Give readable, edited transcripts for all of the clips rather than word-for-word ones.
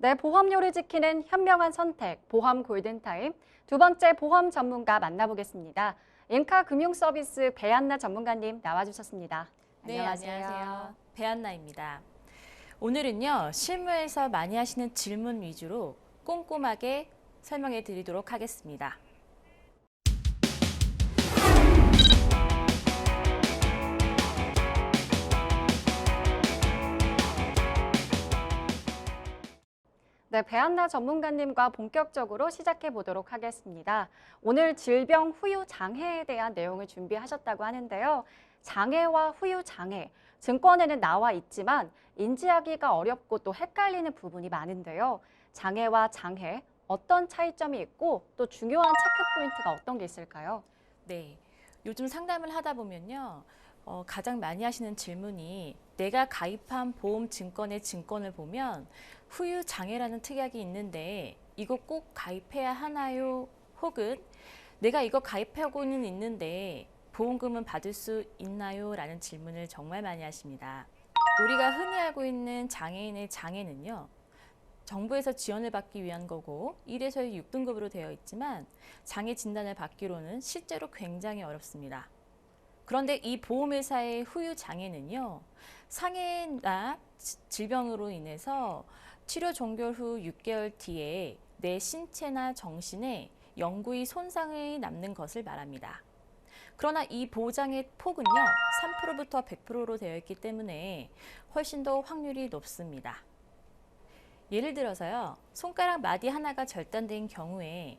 내 보험료를 지키는 현명한 선택, 보험 골든타임. 두 번째 보험 전문가 만나보겠습니다. 인카 금융서비스 배한나 전문가님 나와주셨습니다. 네, 안녕하세요. 안녕하세요. 배한나입니다. 오늘은요, 실무에서 많이 하시는 질문 위주로 꼼꼼하게 설명해 드리도록 하겠습니다. 네, 배한나 전문가님과 본격적으로 시작해 보도록 하겠습니다. 오늘 질병 후유 장애에 대한 내용을 준비하셨다고 하는데요. 장애와 후유 장애, 증권에는 나와 있지만 인지하기가 어렵고 또 헷갈리는 부분이 많은데요. 장애와 장애, 어떤 차이점이 있고 또 중요한 체크 포인트가 어떤 게 있을까요? 네, 요즘 상담을 하다 보면요, 가장 많이 하시는 질문이 내가 가입한 보험 증권의 증권을 보면 후유 장애라는 특약이 있는데 이거 꼭 가입해야 하나요? 혹은 내가 이거 가입하고는 있는데 보험금은 받을 수 있나요? 라는 질문을 정말 많이 하십니다. 우리가 흔히 알고 있는 장애인의 장애는요, 정부에서 지원을 받기 위한 거고 1에서 6등급으로 되어 있지만 장애 진단을 받기로는 실제로 굉장히 어렵습니다. 그런데 이 보험회사의 후유 장애는요, 상해나 질병으로 인해서 치료 종결 후 6개월 뒤에 내 신체나 정신에 영구히 손상이 남는 것을 말합니다. 그러나 이 보장의 폭은요, 3%부터 100%로 되어 있기 때문에 훨씬 더 확률이 높습니다. 예를 들어서요, 손가락 마디 하나가 절단된 경우에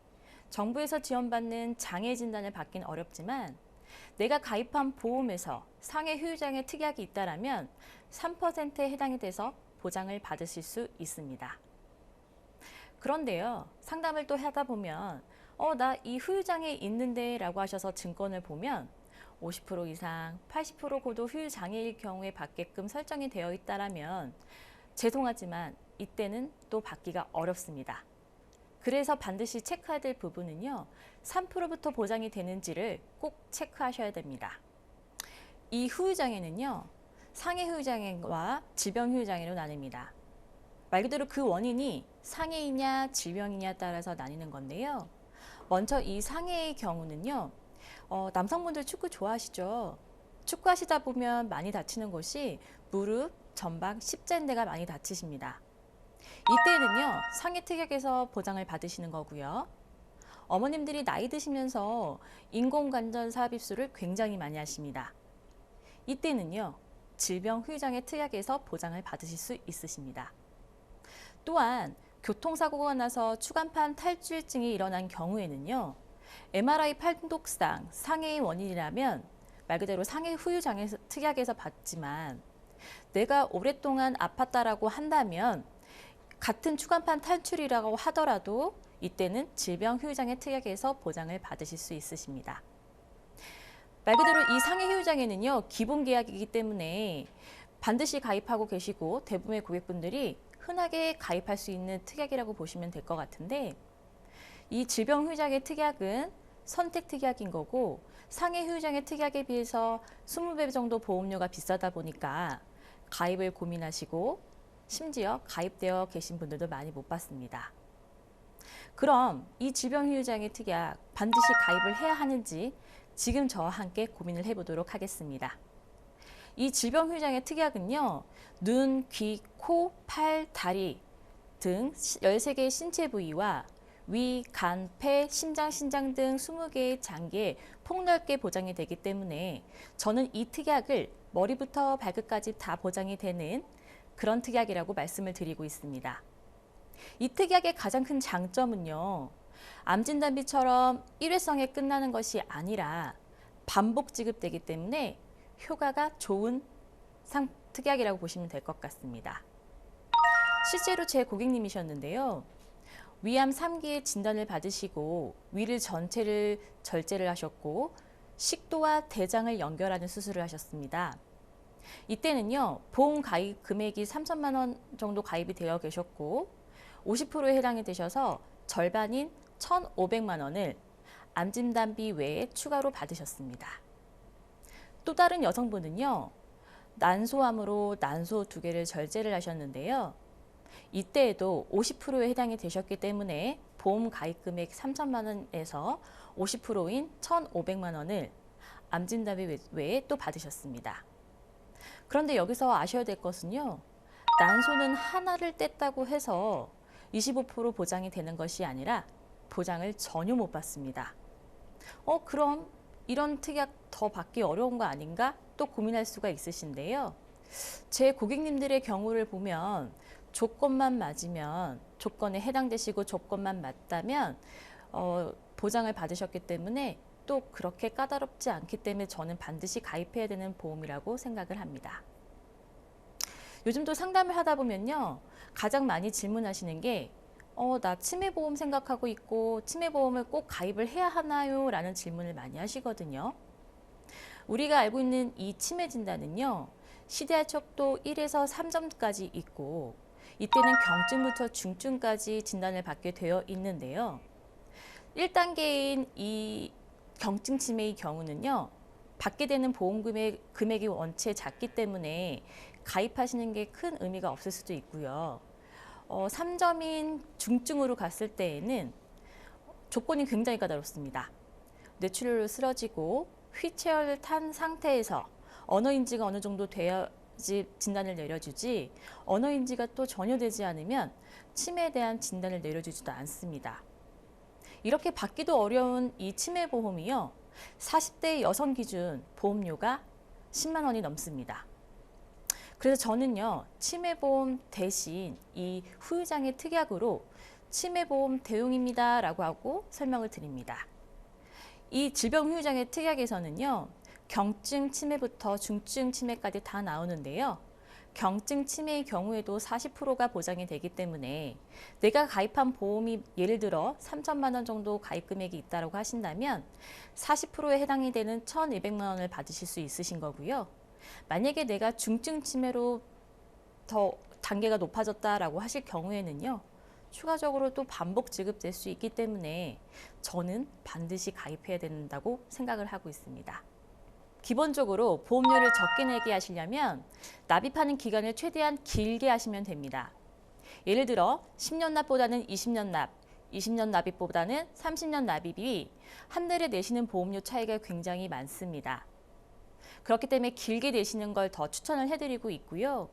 정부에서 지원받는 장애 진단을 받긴 어렵지만 내가 가입한 보험에서 상해 후유장애 특약이 있다라면 3%에 해당이 돼서 보장을 받으실 수 있습니다. 그런데요, 상담을 또 하다 보면 나 이 후유장애 있는데 라고 하셔서 증권을 보면 50% 이상, 80% 고도 후유장애일 경우에 받게끔 설정이 되어 있다라면 죄송하지만 이때는 또 받기가 어렵습니다. 그래서 반드시 체크해야 될 부분은요, 3%부터 보장이 되는지를 꼭 체크하셔야 됩니다. 이 후유장애는요, 상해 후유장애와 질병 후유장애로 나뉩니다. 말 그대로 그 원인이 상해이냐 질병이냐 따라서 나뉘는 건데요. 먼저 이 상해의 경우는요, 남성분들 축구 좋아하시죠? 축구하시다 보면 많이 다치는 곳이 무릎, 전방, 십자인대가 많이 다치십니다. 이때는요, 상해 특약에서 보장을 받으시는 거고요. 어머님들이 나이 드시면서 인공관절 삽입술을 굉장히 많이 하십니다. 이때는요, 질병 후유장애 특약에서 보장을 받으실 수 있으십니다. 또한 교통사고가 나서 추간판 탈출증이 일어난 경우에는요, MRI 판독상 상해의 원인이라면 말 그대로 상해 후유장애 특약에서 받지만 내가 오랫동안 아팠다라고 한다면 같은 추간판 탈출이라고 하더라도 이때는 질병 후유장애 특약에서 보장을 받으실 수 있으십니다. 말 그대로 이 상해 후유장애는요, 기본 계약이기 때문에 반드시 가입하고 계시고 대부분의 고객분들이 흔하게 가입할 수 있는 특약이라고 보시면 될 것 같은데, 이 질병 후유장애 특약은 선택 특약인 거고 상해 후유장애 특약에 비해서 20배 정도 보험료가 비싸다 보니까 가입을 고민하시고 심지어 가입되어 계신 분들도 많이 못 받습니다. 그럼 이 질병 후유장애 특약 반드시 가입을 해야 하는지 지금 저와 함께 고민을 해보도록 하겠습니다. 이 질병 후유장애 특약은요, 눈, 귀, 코, 팔, 다리 등 13개의 신체 부위와 위, 간, 폐, 심장, 신장 등 20개의 장기에 폭넓게 보장이 되기 때문에 저는 이 특약을 머리부터 발끝까지 다 보장이 되는 그런 특약이라고 말씀을 드리고 있습니다. 이 특약의 가장 큰 장점은요, 암진단비처럼 일회성에 끝나는 것이 아니라 반복 지급되기 때문에 효과가 좋은 특약이라고 보시면 될 것 같습니다. 실제로 제 고객님이셨는데요, 위암 3기의 진단을 받으시고 위를 전체를 절제를 하셨고 식도와 대장을 연결하는 수술을 하셨습니다. 이때는요, 보험 가입 금액이 3천만 원 정도 가입이 되어 계셨고 50%에 해당이 되셔서 절반인 1,500만 원을 암진단비 외에 추가로 받으셨습니다. 또 다른 여성분은요, 난소암으로 난소 2개를 절제를 하셨는데요. 이때에도 50%에 해당이 되셨기 때문에 보험 가입 금액 3천만 원에서 50%인 1,500만 원을 암진단비 외에 또 받으셨습니다. 그런데 여기서 아셔야 될 것은요. 난소는 하나를 뗐다고 해서 25% 보장이 되는 것이 아니라 보장을 전혀 못 받습니다. 그럼 이런 특약 더 받기 어려운 거 아닌가? 또 고민할 수가 있으신데요. 제 고객님들의 경우를 보면 조건만 맞으면, 조건에 해당되시고 조건만 맞다면 보장을 받으셨기 때문에 또 그렇게 까다롭지 않기 때문에 저는 반드시 가입해야 되는 보험이라고 생각을 합니다. 요즘도 상담을 하다 보면요. 가장 많이 질문하시는 게 나 치매보험 생각하고 있고 치매보험을 꼭 가입을 해야 하나요? 라는 질문을 많이 하시거든요. 우리가 알고 있는 이 치매 진단은요. 시대화 척도 1에서 3점까지 있고 이때는 경증부터 중증까지 진단을 받게 되어 있는데요. 1단계인 이 경증 치매의 경우는요. 받게 되는 보험 금액이 원체 작기 때문에 가입하시는 게 큰 의미가 없을 수도 있고요. 3점인 중증으로 갔을 때에는 조건이 굉장히 까다롭습니다. 뇌출혈로 쓰러지고 휠체어를 탄 상태에서 언어인지가 어느 정도 돼야지 진단을 내려주지 언어인지가 또 전혀 되지 않으면 치매에 대한 진단을 내려주지도 않습니다. 이렇게 받기도 어려운 이 치매보험이요. 40대 여성 기준 보험료가 10만 원이 넘습니다. 그래서 저는요. 치매보험 대신 이 후유장애 특약으로 치매보험 대용입니다 라고 하고 설명을 드립니다. 이 질병 후유장애 특약에서는요. 경증 치매부터 중증 치매까지 다 나오는데요. 경증 치매의 경우에도 40%가 보장이 되기 때문에 내가 가입한 보험이 예를 들어 3천만 원 정도 가입 금액이 있다고 하신다면 40%에 해당이 되는 1,200만 원을 받으실 수 있으신 거고요. 만약에 내가 중증 치매로 더 단계가 높아졌다라고 하실 경우에는요. 추가적으로 또 반복 지급될 수 있기 때문에 저는 반드시 가입해야 된다고 생각을 하고 있습니다. 기본적으로 보험료를 적게 내게 하시려면 납입하는 기간을 최대한 길게 하시면 됩니다. 예를 들어 10년 납보다는 20년 납, 20년 납입보다는 30년 납입이 한 달에 내시는 보험료 차이가 굉장히 많습니다. 그렇기 때문에 길게 내시는 걸 더 추천을 해드리고 있고요.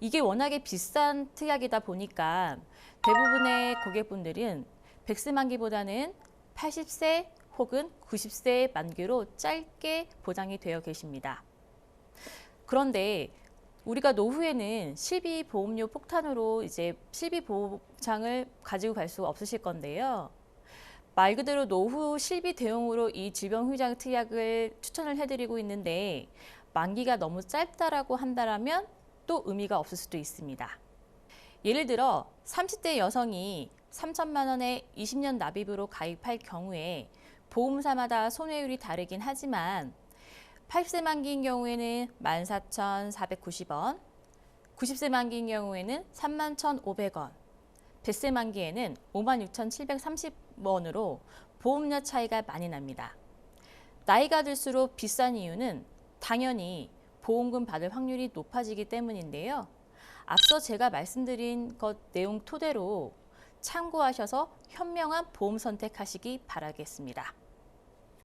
이게 워낙에 비싼 특약이다 보니까 대부분의 고객분들은 100세 만기보다는 80세 혹은 90세의 만기로 짧게 보장이 되어 계십니다. 그런데 우리가 노후에는 실비보험료 폭탄으로 이제 실비보장을 가지고 갈 수가 없으실 건데요. 말 그대로 노후 실비 대용으로 이 질병 후유장 특약을 추천을 해드리고 있는데 만기가 너무 짧다라고 한다면 또 의미가 없을 수도 있습니다. 예를 들어 30대 여성이 3천만 원의 20년 납입으로 가입할 경우에 보험사마다 손해율이 다르긴 하지만 80세 만기인 경우에는 14,490원, 90세 만기인 경우에는 31,500원, 100세 만기에는 56,730원으로 보험료 차이가 많이 납니다. 나이가 들수록 비싼 이유는 당연히 보험금 받을 확률이 높아지기 때문인데요. 앞서 제가 말씀드린 것 내용 토대로 참고하셔서 현명한 보험 선택하시기 바라겠습니다.